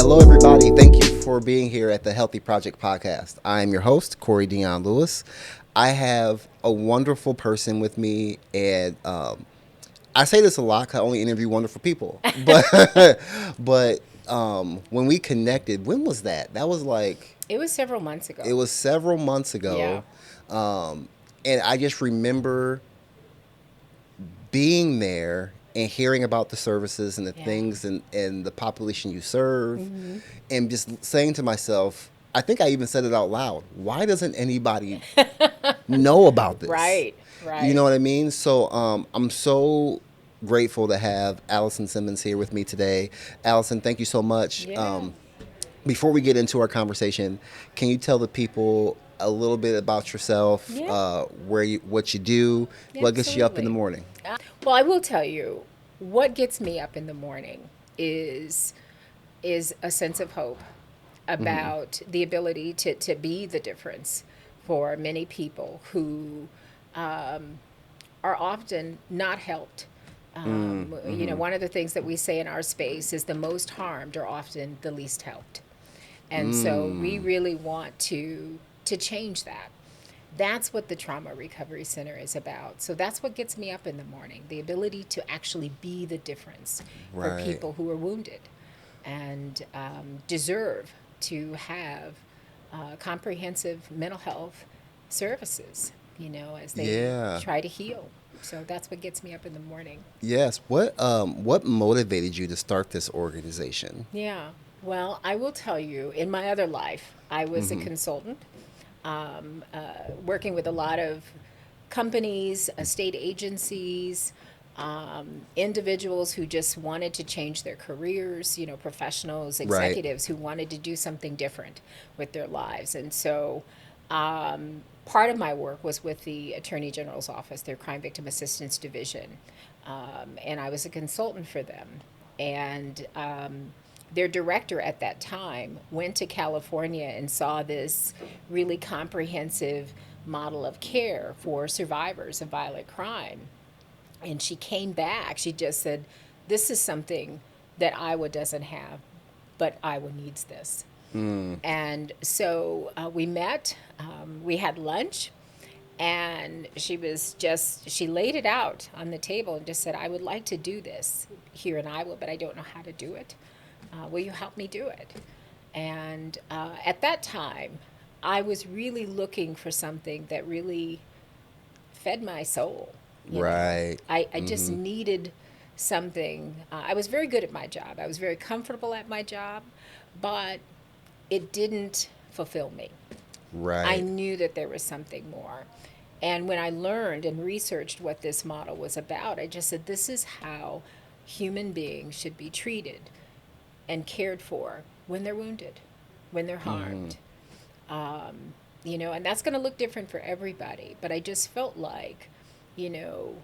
Hello, everybody. Thank you for being here at the Healthy Project Podcast. I am your host, Corey Dion Lewis. I have a wonderful person with me, and I say this a lot because I only interview wonderful people. But when we connected, when was that? That was like It was several months ago. it was several months Yeah. ago, and I just remember being there and hearing about the services and the Yeah. things and the population you serve, Mm-hmm. and just saying to myself, I think I even said it out loud, why doesn't anybody know about this? Right. You know Right. what I mean? So I'm so grateful to have Alyson Simmons here with me today. Alison, thank you so much. Yeah. Before we get into our conversation, can you tell the people a little bit about yourself, Yeah. what you do, what gets you up in the Absolutely. morning? Well, I will tell you what gets me up in the morning is is a sense of hope Mm-hmm. about the ability to be the difference for many people who are often not helped. Mm-hmm. One of the things that we say in our space is the most harmed are often the least helped. And so we Mm. really want to change that. That's what the Trauma Recovery Center is about. So that's what gets me up in the morning, the ability to actually be the difference for Right. people who are wounded and deserve to have comprehensive mental health services, as they Yeah. try to heal. So that's what gets me up in the morning. Yes. What motivated you to start this organization? Yeah. Well, I will tell you, in my other life, I was a Mm-hmm. consultant, working with a lot of companies, state agencies, individuals who just wanted to change their careers, professionals, Right. executives who wanted to do something different with their lives. And so part of my work was with the Attorney General's office, their Crime Victim Assistance Division. And I was a consultant for them. And their director at that time went to California and saw this really comprehensive model of care for survivors of violent crime. And she came back. She just said, "This is something that Iowa doesn't have, but Iowa needs this." Mm. And so we met, we had lunch, and she laid it out on the table and just said, "I would like to do this here in Iowa, but I don't know how to do it. Will you help me do it?" And at that time, I was really looking for something that really fed my soul. Right. I just Mm-hmm. needed something. I was very good at my job, I was very comfortable at my job, but it didn't fulfill me. I Right. knew that there was something more. And when I learned and researched what this model was about, I just said, this is how human beings should be treated and cared for when they're wounded, when they're Mm-hmm. harmed. And that's going to look different for everybody. But I just felt like, you know,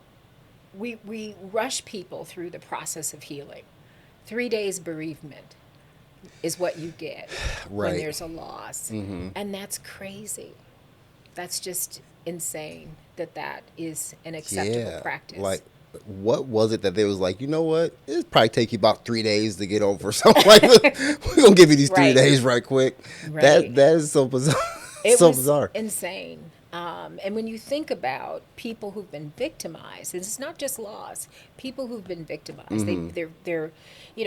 we rush people through the process of healing. 3 days bereavement is what you get when Right. there's a loss. Mm-hmm. And that's crazy. That's just insane that is an acceptable Yeah. practice. Like, what was it that they was like, you know what? It'll probably take you about 3 days to get over. So like, we're gonna give you these three Right, days right quick. right. That is so bizarre. It So was bizarre. insane. And when you think about people who've been victimized, and it's not just loss, people who've been victimized, Mm-hmm. they're,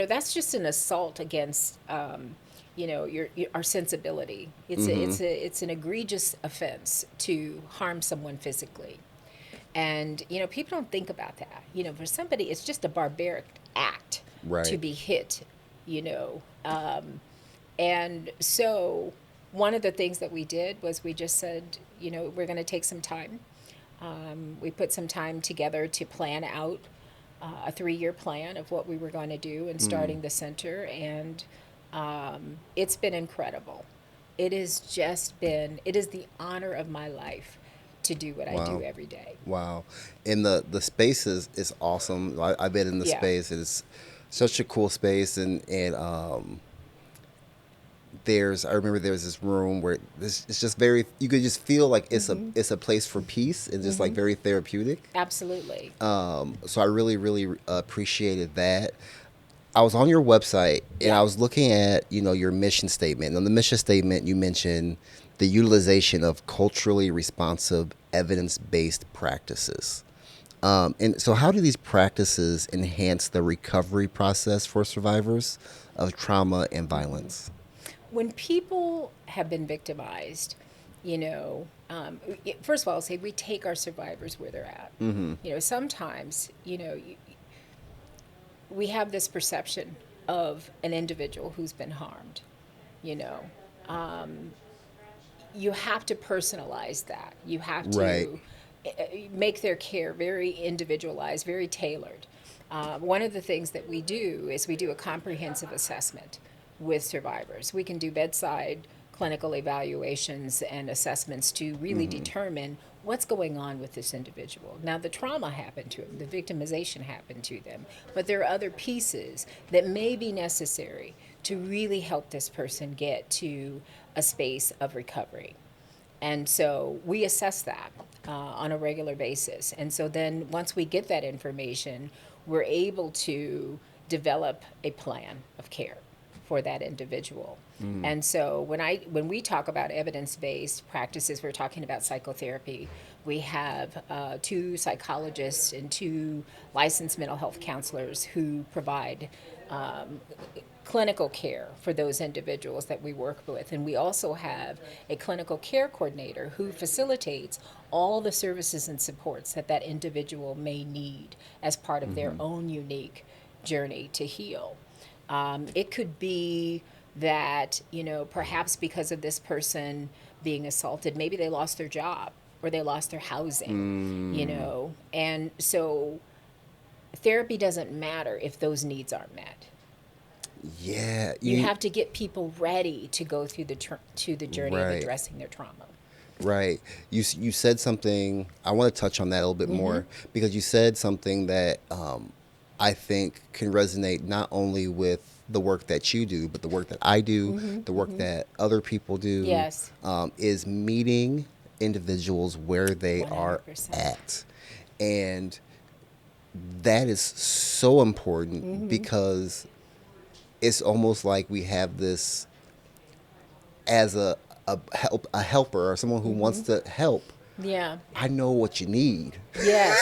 that's just an assault against, our sensibility. Mm-hmm. It's an egregious offense to harm someone physically. And, people don't think about that. For somebody, it's just a barbaric act to Right. be hit, you know. And so one of the things that we did was we just said, we're going to take some time. We put some time together to plan out a 3-year plan of what we were going to do in Mm. starting the center. And it's been incredible. It has just been, it is the honor of my life to do what I do Wow. every day. Wow. And the space is awesome. I've been in the Yeah. space. It's such a cool space, and I remember there was this room where it's just very, you could just feel like Mm-hmm. it's a place for peace and just like Mm-hmm. very therapeutic. Absolutely. So I really appreciated that. I was on your website and I Yeah. was looking at, your mission statement. And on the mission statement, you mentioned the utilization of culturally responsive, evidence-based practices. And so, how do these practices enhance the recovery process for survivors of trauma and violence? When people have been victimized, first of all, I'll say we take our survivors where they're at. Sometimes, we have this perception of an individual who's been harmed. You know, you have to personalize that. You have Right. to make their care very individualized, very tailored. One of the things that we do is we do a comprehensive assessment with survivors. We can do bedside clinical evaluations and assessments to really determine what's going on with this individual. Now, the trauma happened to them, the victimization happened to them, but there are other pieces that may be necessary to really help this person get to a space of recovery. And so we assess that on a regular basis. And so then once we get that information, we're able to develop a plan of care for that individual. And so when we talk about evidence-based practices, we're talking about psychotherapy. We have two psychologists and two licensed mental health counselors who provide clinical care for those individuals that we work with. And we also have a clinical care coordinator who facilitates all the services and supports that that individual may need as part of their own unique journey to heal. It could be that, perhaps because of this person being assaulted, maybe they lost their job or they lost their housing, and so therapy doesn't matter if those needs aren't met. Yeah. You have to get people ready to go through the journey of Right. addressing their trauma. Right. You said something. I want to touch on that a little bit more because you said something that I think can resonate not only with the work that you do, but the work that I do, the work that other people do, Yes. is meeting individuals where they are 100%. at. And that is so important because it's almost like we have this as a helper or someone who wants to help. Yeah. I know what you need, Yes.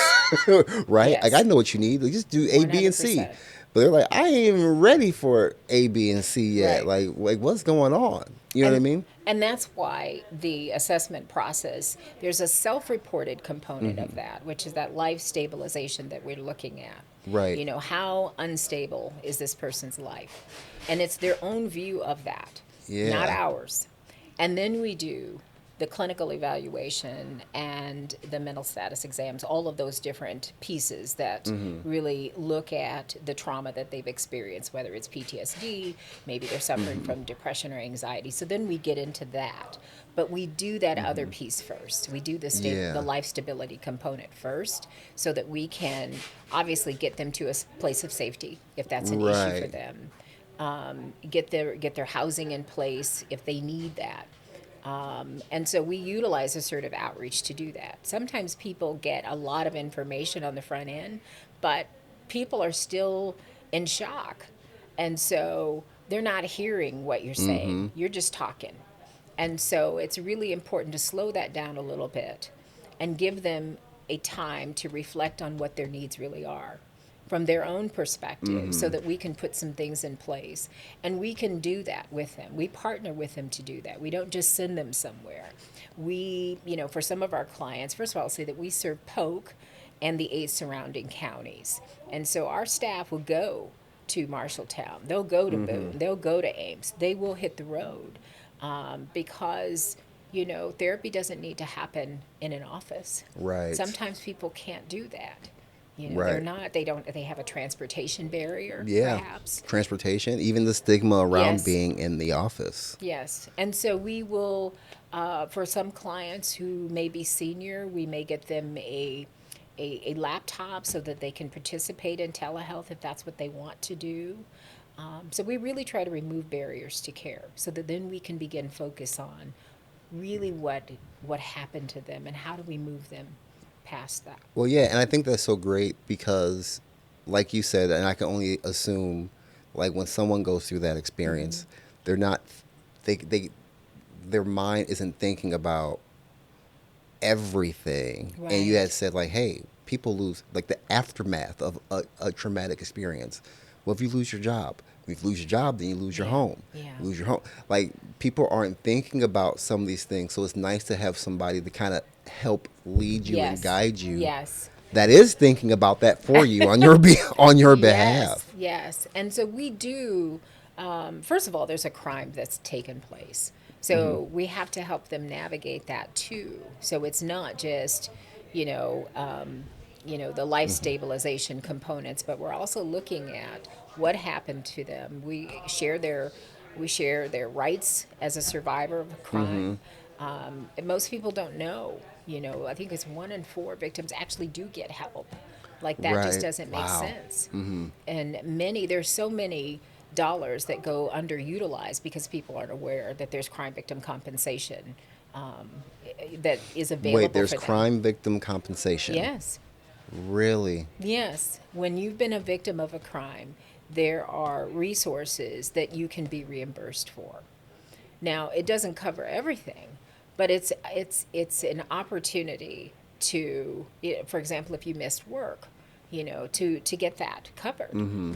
right? Like I Yes. know what you need. Like, just do A, B, and C. 100%. But they're like, I ain't even ready for A, B, and C yet. Right. Like what's going on? You know what I mean? And that's why the assessment process, there's a self-reported component of that, which is that life stabilization that we're looking at. Right. How unstable is this person's life? And it's their own view of that, not Yeah. ours. And then we do the clinical evaluation and the mental status exams, all of those different pieces that really look at the trauma that they've experienced, whether it's PTSD, maybe they're suffering from depression or anxiety. So then we get into that. But we do that other piece first. We do Yeah. the life stability component first so that we can obviously get them to a place of safety if that's an issue for Right. them. Get their housing in place if they need that. And so we utilize assertive outreach to do that. Sometimes people get a lot of information on the front end, but people are still in shock. And so they're not hearing what you're saying. You're just talking. And so it's really important to slow that down a little bit and give them a time to reflect on what their needs really are from their own perspective so that we can put some things in place. And we can do that with them. We partner with them to do that. We don't just send them somewhere. We, for some of our clients, first of all, I'll say that we serve Polk and the 8 surrounding counties. And so our staff will go to Marshalltown. They'll go to Boone. They'll go to Ames. They will hit the road because therapy doesn't need to happen in an office. Right. Sometimes people can't do that. Right. They have a transportation barrier, Yeah. perhaps. Transportation, even the stigma around Yes. being in the office. Yes. And so we will, for some clients who may be senior, we may get them a laptop so that they can participate in telehealth if that's what they want to do. So we really try to remove barriers to care so that then we can begin focus on really what happened to them and how do we move them past that. Well, yeah, and I think that's so great because, like you said, and I can only assume Like when someone goes through that experience, they're not, they their mind isn't thinking about everything. And you had Right. said like, hey, people lose like the aftermath of a traumatic experience. Well, if you lose your job, if you lose your job, then you lose your Yeah. home. Yeah. You lose your home. Like people aren't thinking about some of these things. So it's nice to have somebody to kind of help lead you and Yes. guide you Yes. that is thinking about that for you on your on your Yes, behalf. yes. And so we do, first of all, there's a crime that's taken place. Hmm. So we have to help them navigate that too. So it's not just, you know, the life stabilization components, but we're also looking at what happened to them. We share their rights as a survivor of a Hmm. crime. And most people don't know. I think it's 1 in 4 victims actually do get help. Like that just Right. doesn't make Wow. sense. Hmm. And there's so many dollars that go underutilized because people aren't aware that there's crime victim compensation um, that is Wait, available there's for them. crime victim compensation. Yes, Really? yes. When you've been a victim of a crime, there are resources that you can be reimbursed for. Now, it doesn't cover everything, but it's an opportunity to, for example, if you missed work, to get that covered. Hmm.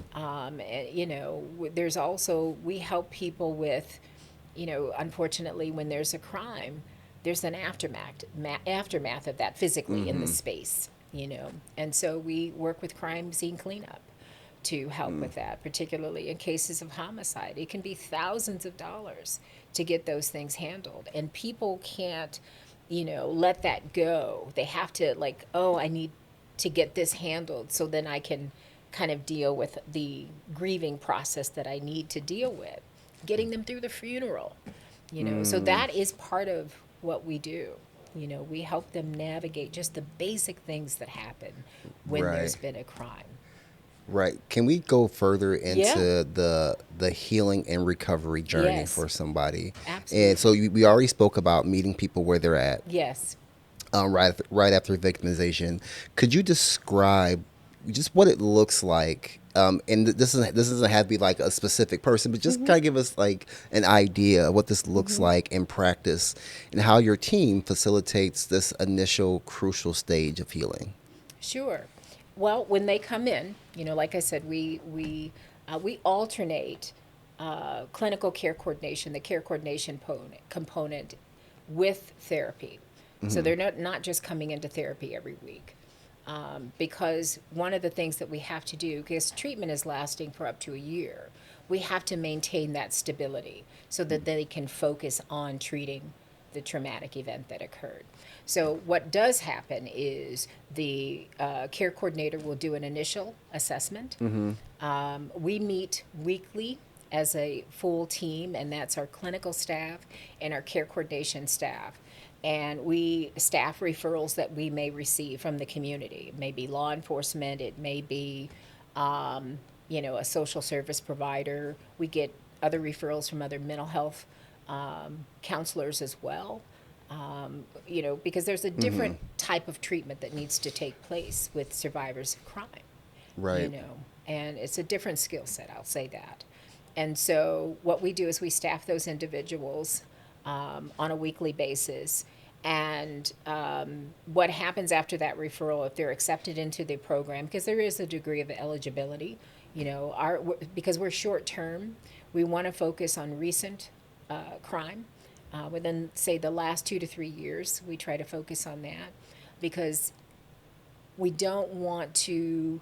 There's also we help people with, unfortunately, when there's a crime, there's an aftermath of that physically in the Hmm. space, and so we work with crime scene cleanup to help with that, particularly in cases of homicide. It can be thousands of dollars to get those things handled. And people can't, let that go. They have to, like, oh, I need to get this handled so then I can kind of deal with the grieving process that I need to deal with, getting them through the funeral. So Mm. that is part of what we do. We help them navigate just the basic things that happen when Right. there's been a crime. Right. Can we go further Yeah. into the healing and recovery journey Yes. for somebody? And so Absolutely. we already spoke about meeting people where they're at, Yes. right after victimization. Could you describe just what it looks like? And this doesn't have to be like a specific person, but just kind of give us like an idea of what this looks like in practice and how your team facilitates this initial crucial stage of healing. Sure. Well, when they come in, like I said, we alternate clinical care coordination, the care coordination component with therapy. So they're not just coming into therapy every week. Because one of the things that we have to do, because treatment is lasting for up to a year, we have to maintain that stability so that they can focus on treating the traumatic event that occurred. So, what does happen is the care coordinator will do an initial assessment. Mm-hmm. We meet weekly as a full team, and that's our clinical staff and our care coordination staff. And we staff referrals that we may receive from the community. It may be law enforcement, it may be, a social service provider. We get other referrals from other mental health counselors as well. Because there's a Mm-hmm. different type of treatment that needs to take place with survivors of crime, Right. and it's a different skill set, I'll say that. And so, what we do is we staff those individuals on a weekly basis. And what happens after that referral, if they're accepted into the program, because there is a degree of eligibility, because we're short term, we want to focus on recent crime. Within, say, the last 2 to 3 years, we try to focus on that because we don't want to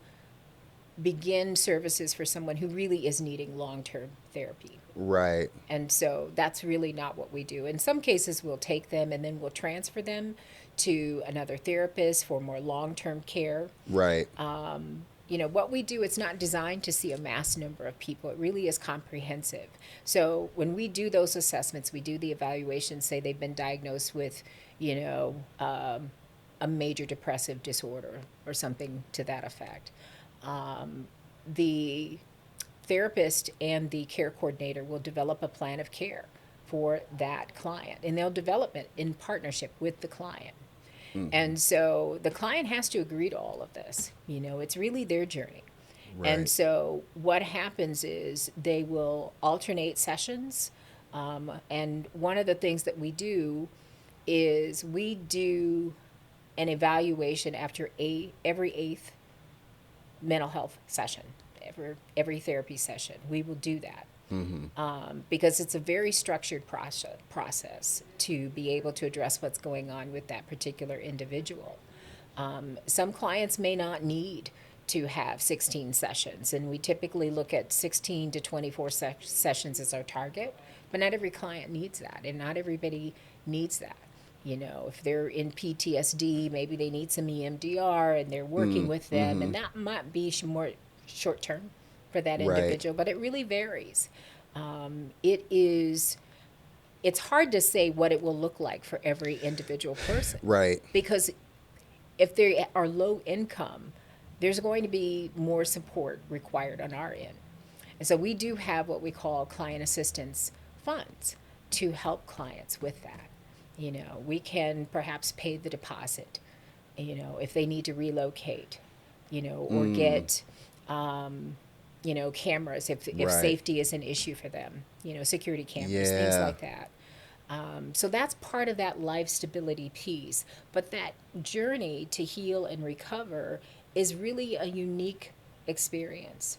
begin services for someone who really is needing long term therapy. Right. And so that's really not what we do. In some cases, we'll take them and then we'll transfer them to another therapist for more long term care. Right. What we do, it's not designed to see a mass number of people. It really is comprehensive. So when we do those assessments, we do the evaluation, say they've been diagnosed with, you know, um, a major depressive disorder or something to that effect. The therapist and the care coordinator will develop a plan of care for that client, and they'll develop it in partnership with the client. Mm-hmm. And so the client has to agree to all of this. It's really their journey. And Right. so what happens is they will alternate sessions. And one of the things that we do is we do an evaluation after every eighth mental health session, every therapy session. We will do that because it's a very structured process to be able to address what's going on with that particular individual. Some clients may not need to have 16 sessions, and we typically look at 16 to 24 sessions as our target, but not every client needs that, and not everybody needs that. You know, if they're in PTSD, maybe they need some EMDR and they're working with them, and that might be more short term for that Right. individual, but it really varies. It is, it's hard to say what it will look like for every individual person Right. because if they are low income, there's going to be more support required on our end. And so we do have what we call client assistance funds to help clients with that. You know, we can perhaps pay the deposit, you know, if they need to relocate, you know, or get, you know, cameras if Right. safety is an issue for them, you know, security cameras, things Yeah. like that. So that's part of that life stability piece. But that journey to heal and recover is really a unique experience.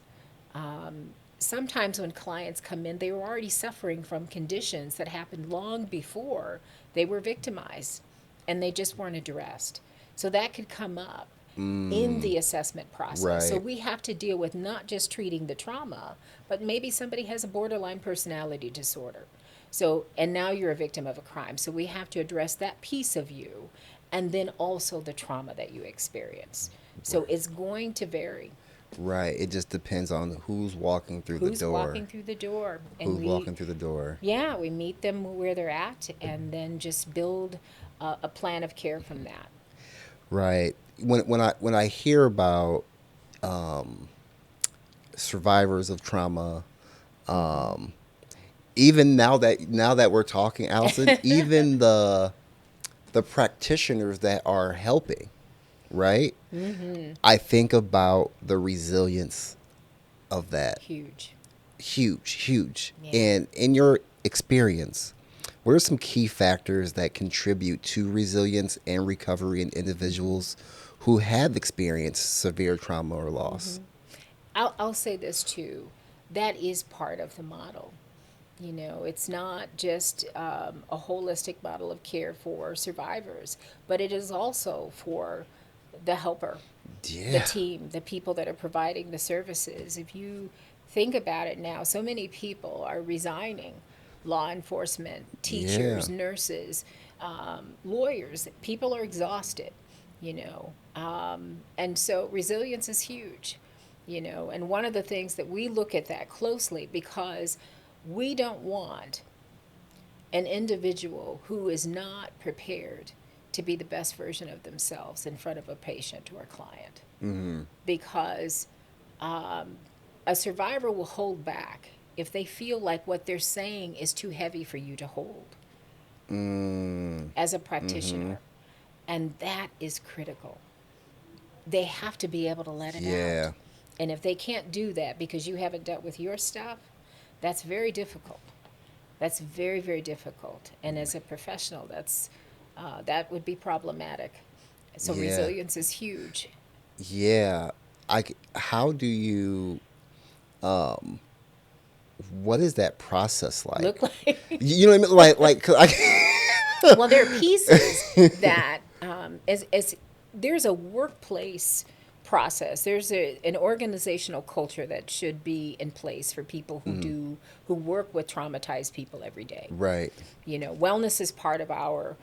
Sometimes when clients come in, they were already suffering from conditions that happened long before they were victimized and they just weren't addressed. So that could come up in the assessment process. So Right. we have to deal with not just treating the trauma, but maybe somebody has a borderline personality disorder. So, and now you're a victim of a crime. So we have to address that piece of you and then also the trauma that you experience. So it's going to vary Right. It just depends on who's walking through the who's door. walking through the door. And Who's walking through the door. yeah, we meet them where they're at and then just build a plan of care from that. Right. When I hear about survivors of trauma, even now that we're talking, Allison, even the practitioners that are helping, right? I think about the resilience of that. Huge. Huge, huge. Yeah. And in your experience, what are some key factors that contribute to resilience and recovery in individuals who have experienced severe trauma or loss? I'll say this too. That is part of the model. You know, it's not just a holistic model of care for survivors, but it is also for the helper, the Yeah. team, the people that are providing the services. If you think about it now, so many people are resigning law enforcement, Yeah. teachers, nurses, lawyers. People are exhausted, you know. And so resilience is huge, you know. And one of the things that we look at that closely because we don't want an individual who is not prepared to be the best version of themselves in front of a patient or a client because a survivor will hold back if they feel like what they're saying is too heavy for you to hold as a practitioner. And that is critical. They have to be able to let it out. Yeah. And if they can't do that because you haven't dealt with your stuff, that's very difficult. That's very, very difficult. And as a professional, that would be problematic. So Yeah. resilience is huge. Yeah. How do you what is that process like? Look like You know what I mean? Like 'cause well, there are pieces that as there's a workplace process. There's an organizational culture that should be in place for people who work with traumatized people every day. Right. You know, wellness is part of our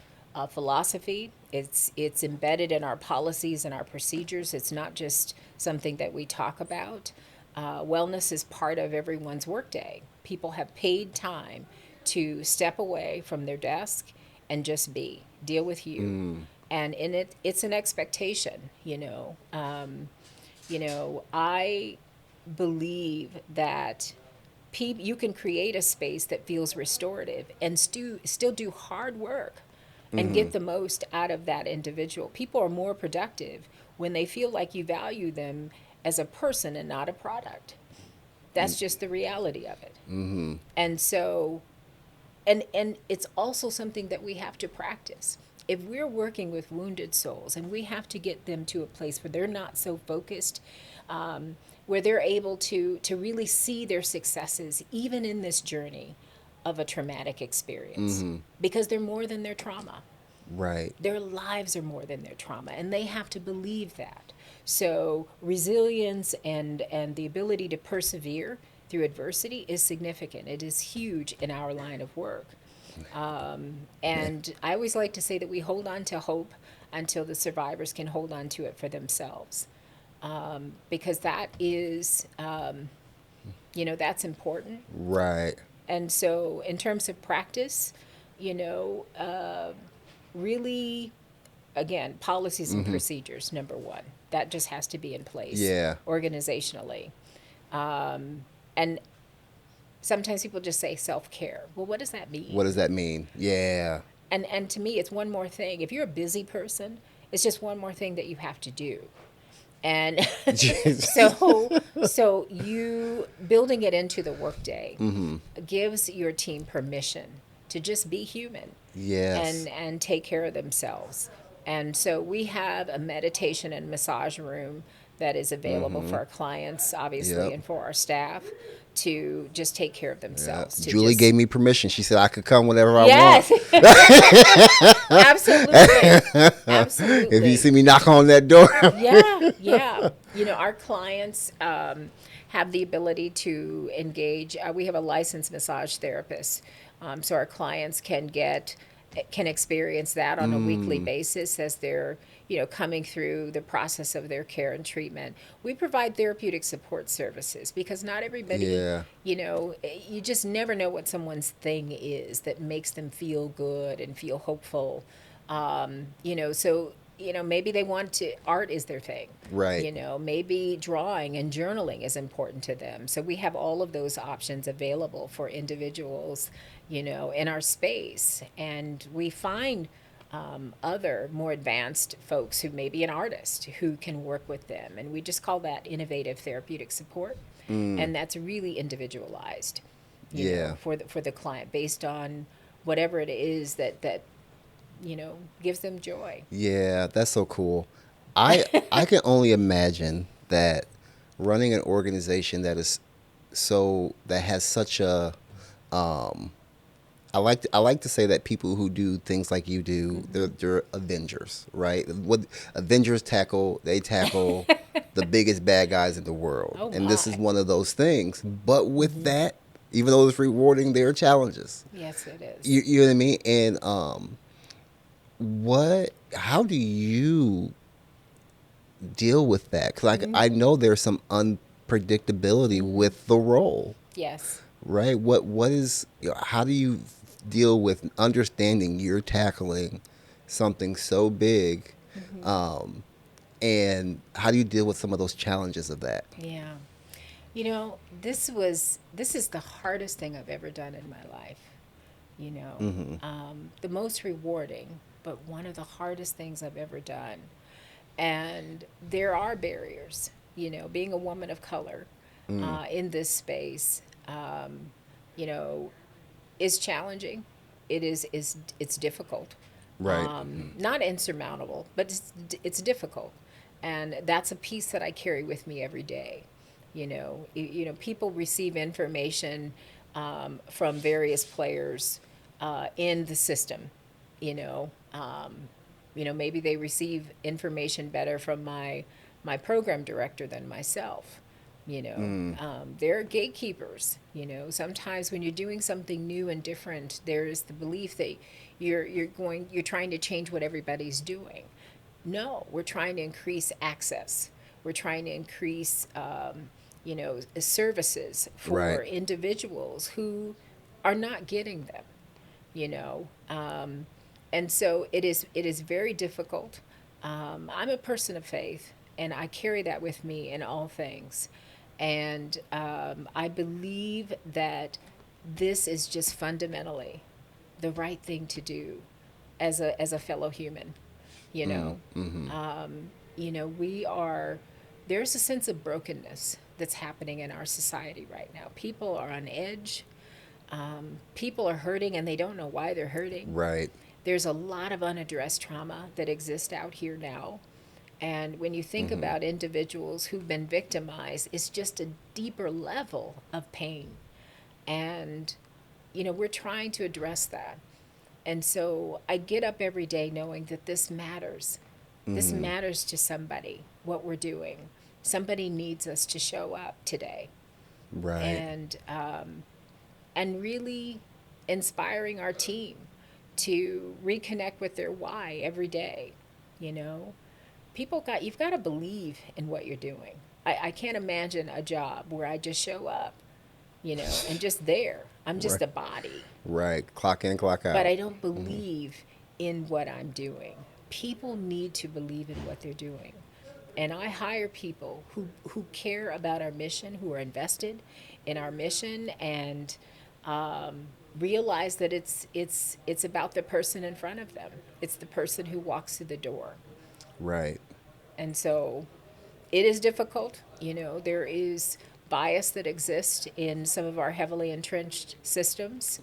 philosophy. It's embedded in our policies and our procedures. It's not just something that we talk about. Wellness is part of everyone's workday. People have paid time to step away from their desk and just deal with you. And in it's an expectation. I believe that you can create a space that feels restorative and still do hard work and get the most out of that individual. People are more productive when they feel like you value them as a person and not a product. That's just the reality of it. And so, and it's also something that we have to practice. If we're working with wounded souls and we have to get them to a place where they're not so focused, where they're able to really see their successes even in this journey of a traumatic experience, because they're more than their trauma. Right. Their lives are more than their trauma, and they have to believe that. So resilience and the ability to persevere through adversity is significant. It is huge in our line of work. And I always like to say that we hold on to hope until the survivors can hold on to it for themselves. Because that is, that's important. Right. And so, in terms of practice, really, again, policies and procedures, number one. That just has to be in place. Yeah. Organizationally. And sometimes people just say self-care. Well, what does that mean? What does that mean? Yeah. And to me, it's one more thing. If you're a busy person, it's just one more thing that you have to do. And so you building it into the workday gives your team permission to just be human. Yes. And take care of themselves. And so we have a meditation and massage room that is available for our clients, obviously, and for our staff to just take care of themselves. Yeah. Julie gave me permission. She said I could come whenever I Yes. want. Absolutely. Absolutely. If you see me knock on that door. Yeah. Our clients have the ability to engage. We have a licensed massage therapist. So our clients can experience that on a weekly basis as they're, coming through the process of their care and treatment. We provide therapeutic support services because not everybody, you just never know what someone's thing is that makes them feel good and feel hopeful. So, maybe they art is their thing. Right. Maybe drawing and journaling is important to them. So we have all of those options available for individuals, in our space. And we find other more advanced folks who may be an artist who can work with them. And we just call that innovative therapeutic support. And that's really individualized, for the client based on whatever it is that gives them joy. Yeah, that's so cool. I can only imagine that running an organization that has such a I like to say that people who do things like you do, they're Avengers, right? What Avengers tackle the biggest bad guys in the world. Oh, and this is one of those things. But with that, even though it's rewarding, there are challenges. Yes, it is. You know what I mean? And how do you deal with that? Because I know there's some unpredictability with the role. Yes. Right. How do you deal with understanding you're tackling something so big, and how do you deal with some of those challenges of that? Yeah. This is the hardest thing I've ever done in my life. The most rewarding, but one of the hardest things I've ever done. And there are barriers, being a woman of color in this space, is challenging. It's difficult. Right. Not insurmountable, but it's difficult. And that's a piece that I carry with me every day. People receive information from various players in the system. Maybe they receive information better from my program director than myself. There are gatekeepers. Sometimes when you're doing something new and different, there's the belief that you're trying to change what everybody's doing. No, we're trying to increase access. We're trying to increase, services for individuals who are not getting them. And so it is very difficult. I'm a person of faith, and I carry that with me in all things. And I believe that this is just fundamentally the right thing to do as a fellow human. We are there's a sense of brokenness that's happening in our society right now. People are on edge. People are hurting and they don't know why they're hurting. Right. There's a lot of unaddressed trauma that exists out here now. And when you think about individuals who've been victimized, it's just a deeper level of pain. And, we're trying to address that. And so I get up every day knowing that this matters. This matters to somebody, what we're doing. Somebody needs us to show up today. Right. And really inspiring our team to reconnect with their why every day. You've got to believe in what you're doing. I can't imagine a job where I just show up, and just there. I'm just a body. Right. Clock in, clock out. But I don't believe in what I'm doing. People need to believe in what they're doing. And I hire people who care about our mission, who are invested in our mission, and realize that it's about the person in front of them. It's the person who walks through the door. Right. And so it is difficult. There is bias that exists in some of our heavily entrenched systems.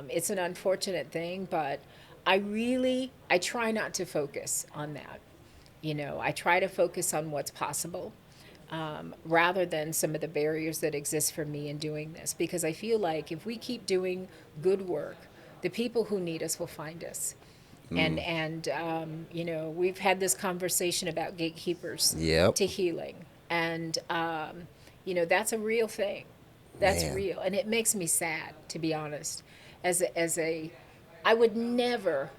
It's an unfortunate thing, but I try not to focus on that. I try to focus on what's possible rather than some of the barriers that exist for me in doing this, because I feel like if we keep doing good work, the people who need us will find us. And we've had this conversation about gatekeepers to healing. And, that's a real thing. That's real. And it makes me sad, to be honest. I would never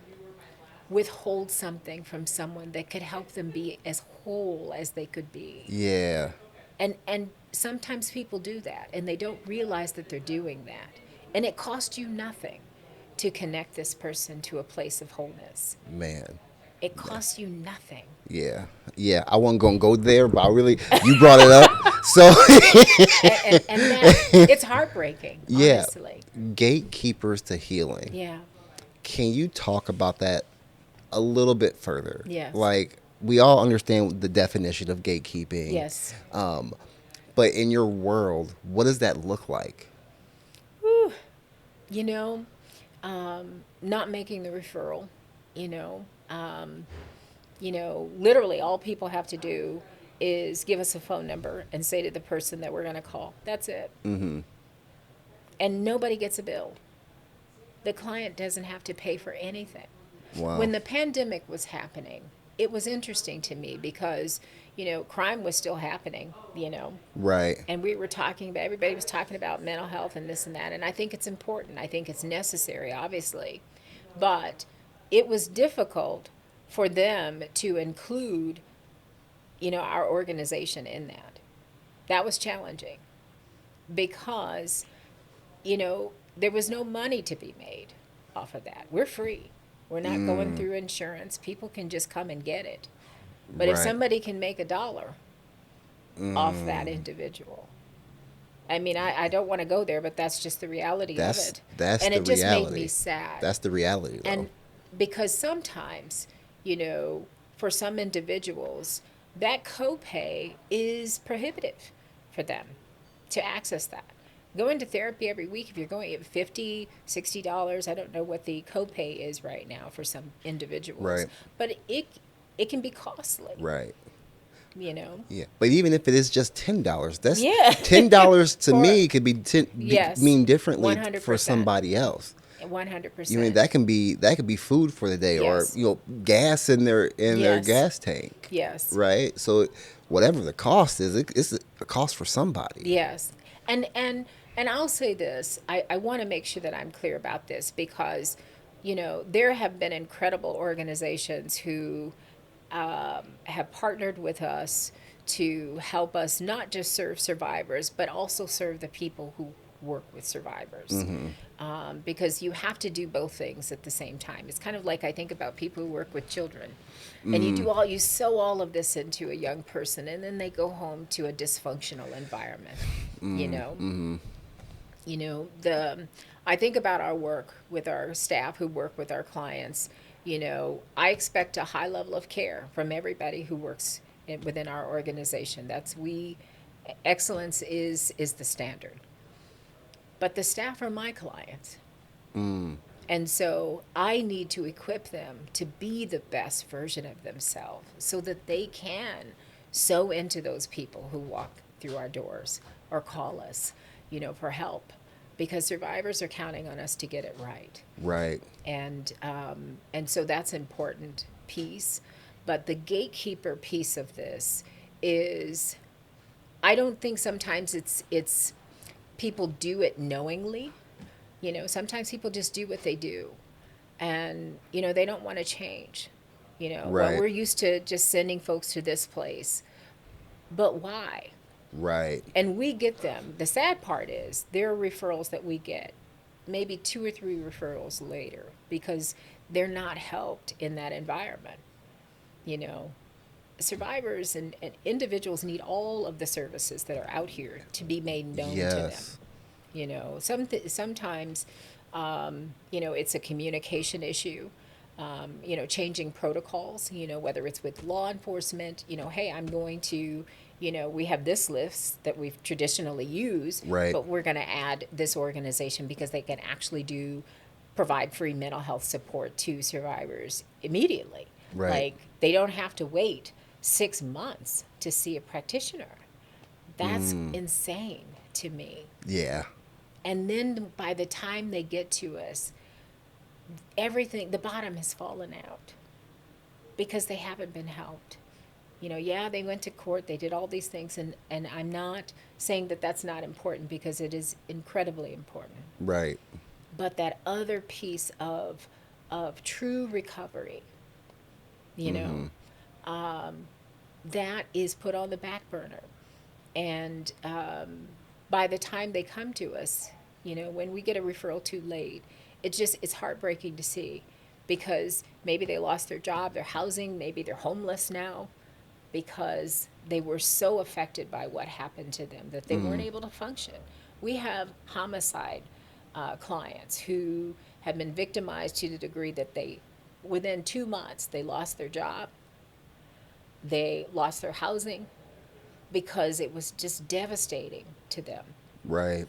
withhold something from someone that could help them be as whole as they could be. Yeah. And sometimes people do that, and they don't realize that they're doing that. And it costs you nothing to connect this person to a place of wholeness. Man. It costs you nothing. Yeah. Yeah. I wasn't going to go there, but you brought it up. So. and it's heartbreaking, honestly. Gatekeepers to healing. Yeah. Can you talk about that a little bit further? Yes. Like, we all understand the definition of gatekeeping. Yes. But in your world, what does that look like? Whew. Not making the referral, literally all people have to do is give us a phone number and say to the person that we're going to call. That's it. And nobody gets a bill. The client doesn't have to pay for anything. Wow. When the pandemic was happening, it was interesting to me because, crime was still happening, Right. And everybody was talking about mental health and this and that. And I think it's important. I think it's necessary, obviously. But it was difficult for them to include, our organization in that. That was challenging because, there was no money to be made off of that. We're free. We're not going through insurance. People can just come and get it. But if somebody can make $1 off that individual, I mean, I don't want to go there, but that's just the reality of it. And it just made me sad. That's the reality, though. And because sometimes, for some individuals, that copay is prohibitive for them to access that. Going to therapy every week, if you're going at $50, $60, I don't know what the copay is right now for some individuals. Right. But it can be costly. Right. Yeah. But even if it is just $10, that's $10 to me could be mean differently 100%. For somebody else. 100%. You mean that can be food for the day, Yes. or gas in their gas tank. Yes. Right. So whatever the cost is, it's a cost for somebody. Yes. And I'll say this. I want to make sure that I'm clear about this because, there have been incredible organizations who have partnered with us to help us not just serve survivors, but also serve the people who work with survivors. Because you have to do both things at the same time. It's kind of like I think about people who work with children. And you sow all of this into a young person, and then they go home to a dysfunctional environment. I think about our work with our staff who work with our clients. I expect a high level of care from everybody who works within our organization. That's we excellence is the standard. But the staff are my clients. Mm. And so I need to equip them to be the best version of themselves so that they can sow into those people who walk through our doors or call us, for help. Because survivors are counting on us to get it right. Right. And so that's an important piece. But the gatekeeper piece of this is, I don't think sometimes it's people do it knowingly. Sometimes people just do what they do, and they don't want to change. Well, Right. we're used to just sending folks to this place, but why? Right. And we get them. The sad part is there are referrals that we get, maybe 2 or 3 referrals later, because they're not helped in that environment. You know, survivors and individuals need all of the services that are out here to be made known to them. Yes. Sometimes, it's a communication issue. Changing protocols. Whether it's with law enforcement. Hey, I'm going to. We have this list that we've traditionally used, Right. but we're going to add this organization because they can actually provide free mental health support to survivors immediately. Right. Like they don't have to wait 6 months to see a practitioner. That's insane to me. Yeah. And then by the time they get to us, everything, the bottom has fallen out because they haven't been helped. Yeah, they went to court, they did all these things, and I'm not saying that that's not important because it is incredibly important. Right. But that other piece of true recovery, you know, that is put on the back burner. And by the time they come to us, when we get a referral too late, it's heartbreaking to see because maybe they lost their job, their housing, maybe they're homeless now because they were so affected by what happened to them that they weren't able to function. We have homicide clients who have been victimized to the degree that within 2 months, they lost their job, they lost their housing because it was just devastating to them. Right.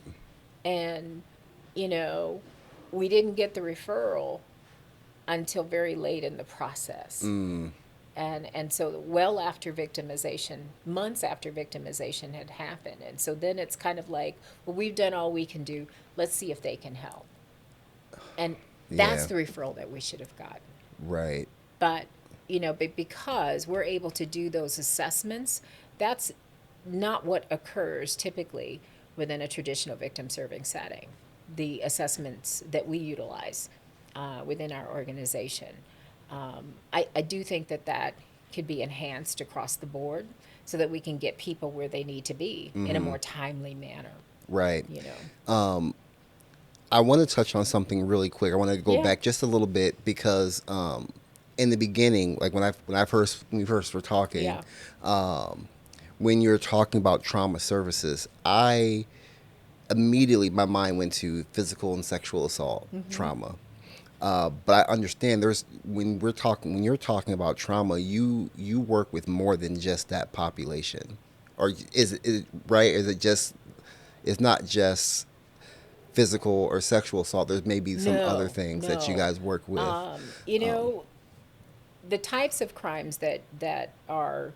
And, we didn't get the referral until very late in the process. And so well after victimization, months after victimization had happened. And so then it's kind of like, well, we've done all we can do. Let's see if they can help. And that's Yeah. the referral that we should have gotten. Right. But, because we're able to do those assessments, that's not what occurs typically within a traditional victim serving setting. The assessments that we utilize within our organization. I do think that could be enhanced across the board so that we can get people where they need to be in a more timely manner. Right. You know. I want to touch on something really quick. I want to go Yeah. back just a little bit because in the beginning, like when we first were talking, Yeah. when you're talking about trauma services, I immediately my mind went to physical and sexual assault trauma. But I understand there's when you're talking about trauma, you work with more than just that population, or is it right? Is it just it's not just physical or sexual assault? There's maybe some other No, things that you no. guys work with. You know, the types of crimes that are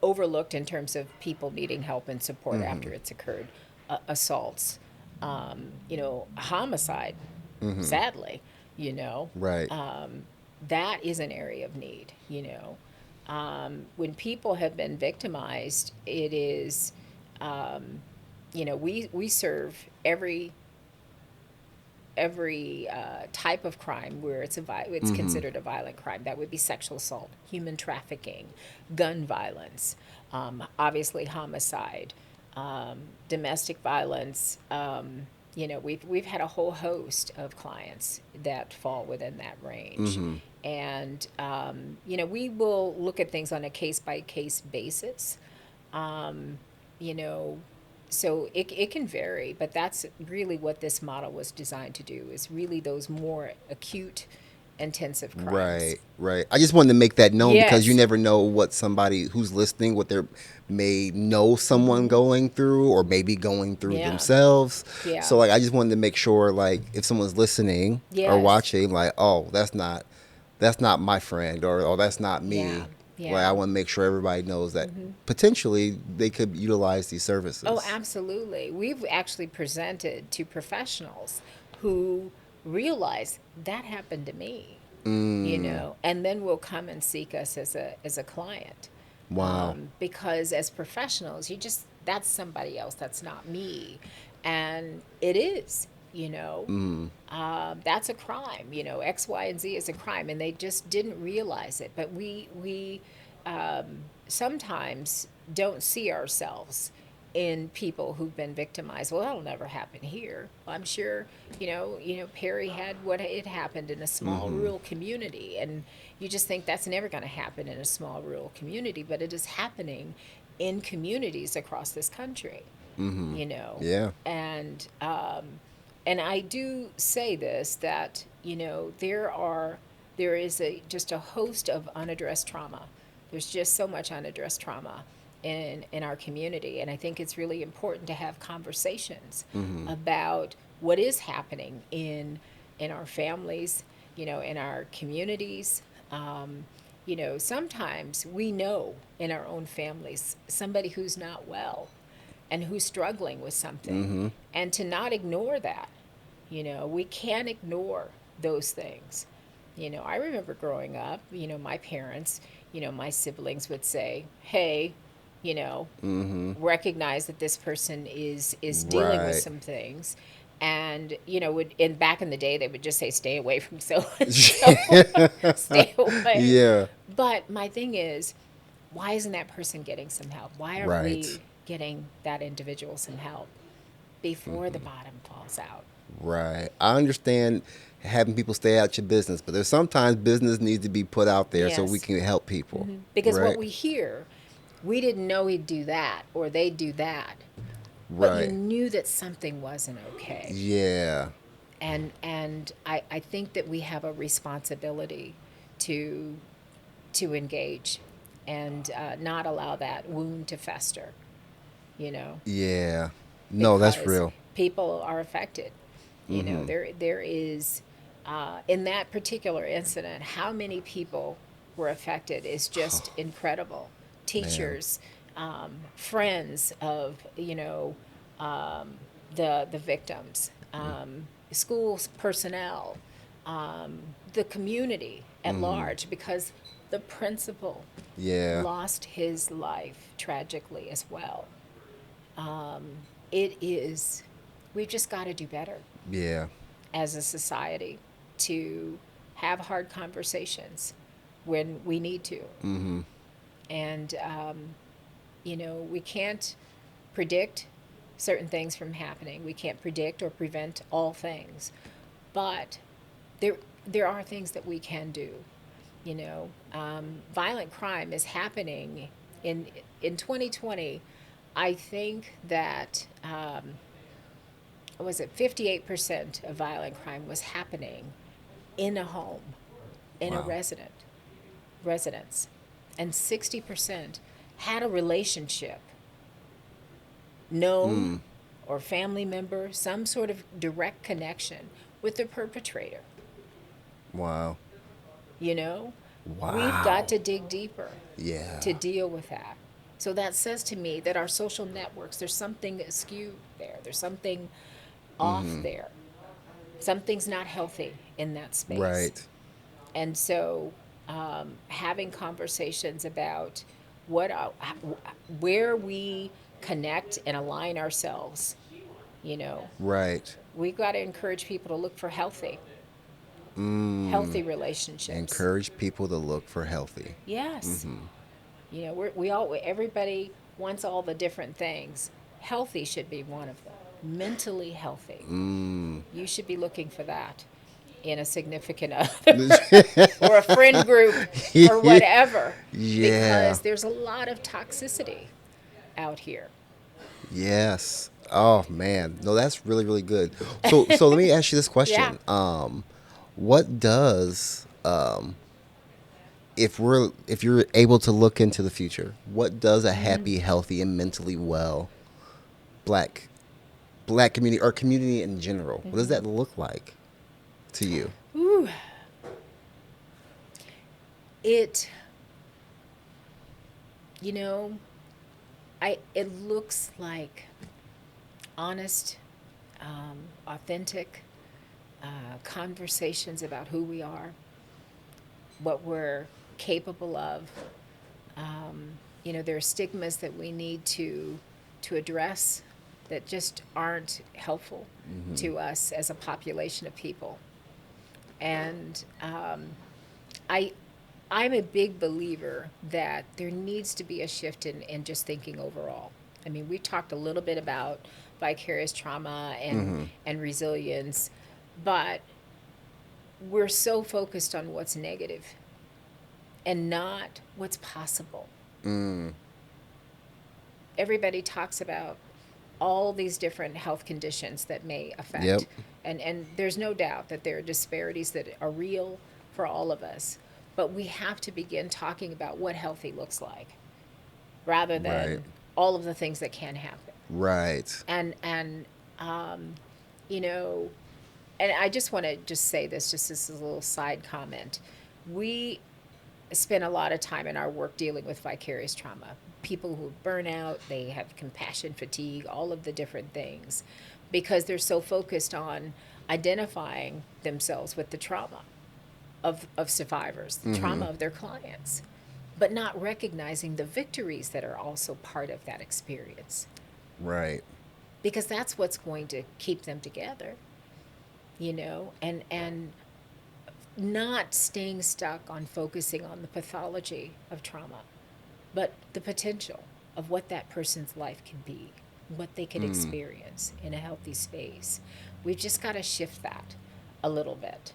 overlooked in terms of people needing help and support after it's occurred, assaults, homicide, sadly, Right. that is an area of need. When people have been victimized, it is, we serve every type of crime where it's considered a violent crime. That would be sexual assault, human trafficking, gun violence, obviously homicide, domestic violence. We've had a whole host of clients that fall within that range, and we will look at things on a case by case basis. Um, you know, so it can vary, but that's really what this model was designed to do, is really those more acute intensive crimes. Right, right. I just wanted to make that known because you Yes. never know what somebody who's listening, what they may know someone going through or maybe going through Yeah. themselves. Yeah. So like I just wanted to make sure like if someone's listening or Yes. watching, like, oh, that's not my friend or oh that's not Yeah. me. Like I Yeah. want to make sure everybody knows that potentially they could utilize these Oh, services. absolutely. We've actually presented to professionals who realize that happened to me, Mm, and then will come and seek us as a client. wow. Because as professionals, that's somebody else, that's not me. And it is, Mm, that's a crime. X, Y, and Z is a crime, and they just didn't realize it. But we sometimes don't see ourselves in people who've been victimized. Well, that'll never happen here. I'm sure, Perry had what had happened in a small rural community, and you just think that's never going to happen in a small rural community, but it is happening in communities across this country. you know, yeah. and and I do say this, that there is just a host of unaddressed trauma. There's just so much unaddressed trauma in our community, and I think it's really important to have conversations about what is happening in our families, in our communities. Sometimes we know in our own families somebody who's not well and who's struggling with something, and to not ignore that. We can't ignore those things. I remember growing up, my parents, my siblings would say, hey, recognize that this person is dealing with Right. some things. And back in the day they would just say, stay away from so and so. Stay away. Yeah. But my thing is, why isn't that person getting some help? Why aren't Right. we getting that individual some help before the bottom falls out? Right. I understand having people stay out your business, but there's sometimes business needs to be put out there so we Yes. can help people. Because what Right. we hear, we didn't know he'd do that or they'd do that, but you Right. knew that something wasn't okay. Yeah. And I think that we have a responsibility to engage and not allow that wound to fester, you know, Yeah. No, that's because real. people are affected. There is in that particular incident, how many people were affected is just incredible. Man. Teachers, friends of the victims, schools personnel, the community at large, because the principal Yeah. lost his life tragically as well. It is, we've just got to do better Yeah. as a society to have hard conversations when we need to. And, we can't predict certain things from happening. We can't predict or prevent all things. But there are things that we can do. Violent crime is happening in 2020. I think that was it 58% of violent crime was happening in a home, in a Wow. residence, and 60% had a relationship, known or family member, some sort of direct connection with the perpetrator. Wow. You know, we've got Wow. to dig deeper Yeah. to deal with that. So that says to me that our social networks, there's something askew there. There's something off there. Something's not healthy in that space. Right. And so, having conversations about what, where we connect and align ourselves, you know, Right. we've got to encourage people to look for healthy relationships. Encourage people to look for healthy. Yes. We all, everybody wants all the different things. Healthy should be one of them. Mentally healthy. You should be looking for that in a significant other or a friend group or whatever, Yeah. because there's a lot of toxicity out here. Yes. Oh man. No, that's really really good. So let me ask you this Yeah. question. What does if you're able to look into the future, what does a happy, healthy, and mentally well black community or community in general, what does that look like to you? Ooh, it, you know, it looks like honest, authentic conversations about who we are, what we're capable of. There are stigmas that we need to address that just aren't helpful to us as a population of people. And I I'm a big believer that there needs to be a shift in just thinking overall. I mean, we talked a little bit about vicarious trauma and resilience, but we're so focused on what's negative and not what's possible. Everybody talks about all these different health conditions that may Yep. affect, and there's no doubt that there are disparities that are real for all of us, but we have to begin talking about what healthy looks like rather Right. than all of the things that can happen. Right. And um, you know and I just want to just say this, just as a little side comment. We spend a lot of time in our work dealing with vicarious trauma. People who burn out, they have compassion fatigue, all of the different things, because they're so focused on identifying themselves with the trauma of survivors, the trauma of their clients, but not recognizing the victories that are also part of that experience, Right. because that's what's going to keep them together, and not staying stuck on focusing on the pathology of trauma, but the potential of what that person's life can be, what they could experience in a healthy space. We've just got to shift that a little bit.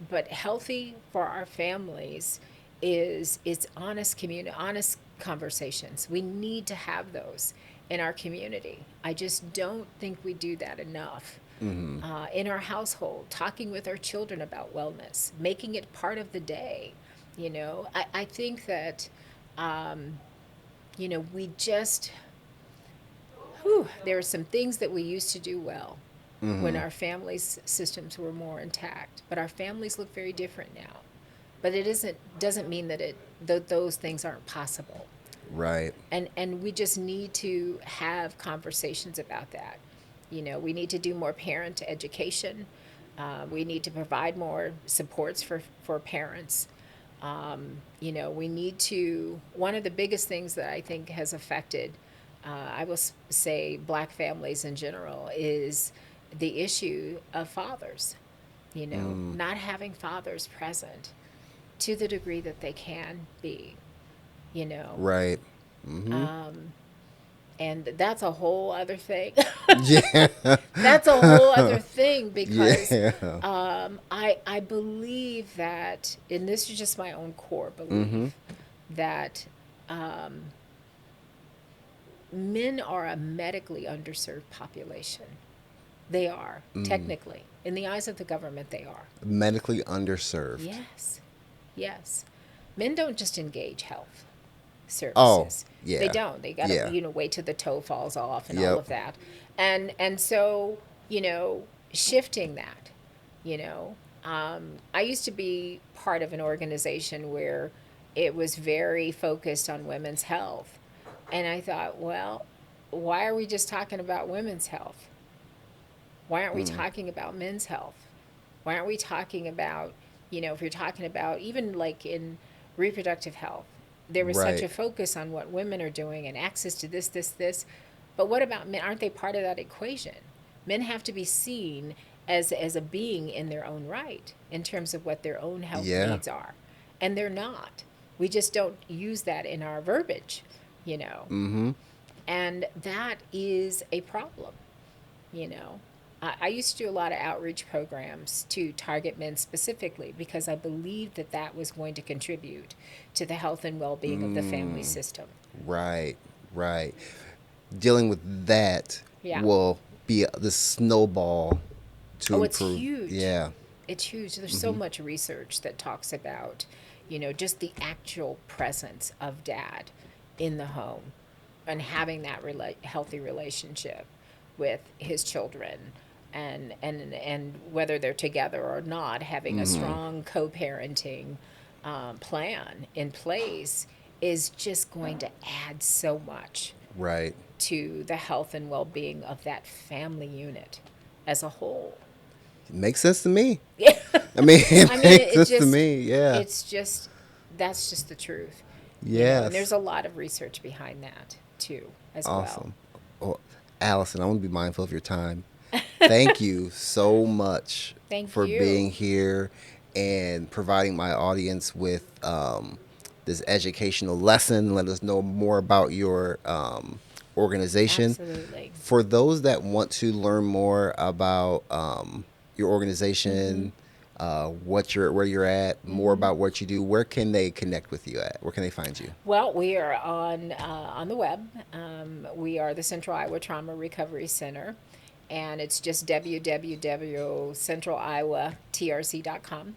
But healthy for our families is honest honest conversations. We need to have those in our community. I just don't think we do that enough. In our household, talking with our children about wellness, making it part of the day. I think that, we just, there are some things that we used to do well when our families' systems were more intact, but our families look very different now. But it doesn't mean that those things aren't possible. Right. And we just need to have conversations about that. We need to do more parent education. We need to provide more supports for parents. We need to, one of the biggest things that I think has affected, I will say, black families in general, is the issue of fathers, not having fathers present to the degree that they can be, you know. Right. And that's a whole other thing. Yeah. That's a whole other thing, because Yeah. I believe that, and this is just my own core belief, that men are a medically underserved population. They are, technically. In the eyes of the government, they are. Medically underserved. Yes. Yes. Men don't just engage health Oh, services. yeah. They don't. They got to, Yeah. wait till the toe falls off and all Yep. of that. And so, shifting that, I used to be part of an organization where it was very focused on women's health. And I thought, well, why are we just talking about women's health? Why aren't we talking about men's health? Why aren't we talking about, if you're talking about even like in reproductive health, there was such Right. a focus on what women are doing and access to this. But what about men? Aren't they part of that equation? Men have to be seen as a being in their own right in terms of what their own health Yeah. needs are. And they're not. We just don't use that in our verbiage, And that is a problem, you know. I used to do a lot of outreach programs to target men specifically because I believed that that was going to contribute to the health and well-being of the family system. Right. Right. Dealing with that Yeah. will be the snowball to Oh, it's improve. huge. Yeah. It's huge. There's so much research that talks about, just the actual presence of dad in the home and having that healthy relationship with his children, and whether they're together or not, having a strong co-parenting plan in place is just going to add so much Right. to the health and well-being of that family unit as a whole. It makes sense to me. Yeah. I mean, it I mean, makes sense to me. Yeah. it's just, that's just the truth, and there's Yes. a lot of research behind that too, as well. Awesome. Oh, Allison, I want to be mindful of your time. Thank you so much Thank for you. being here and providing my audience with this educational lesson. Let us know more about your organization. Absolutely. For those that want to learn more about your Mm-hmm. organization, where you're at, more Mm-hmm. about what you do, where can they connect with you at? Where can they find you? Well, we are on the web. We are the Central Iowa Trauma Recovery Center, and it's just www.centraliowatrc.com.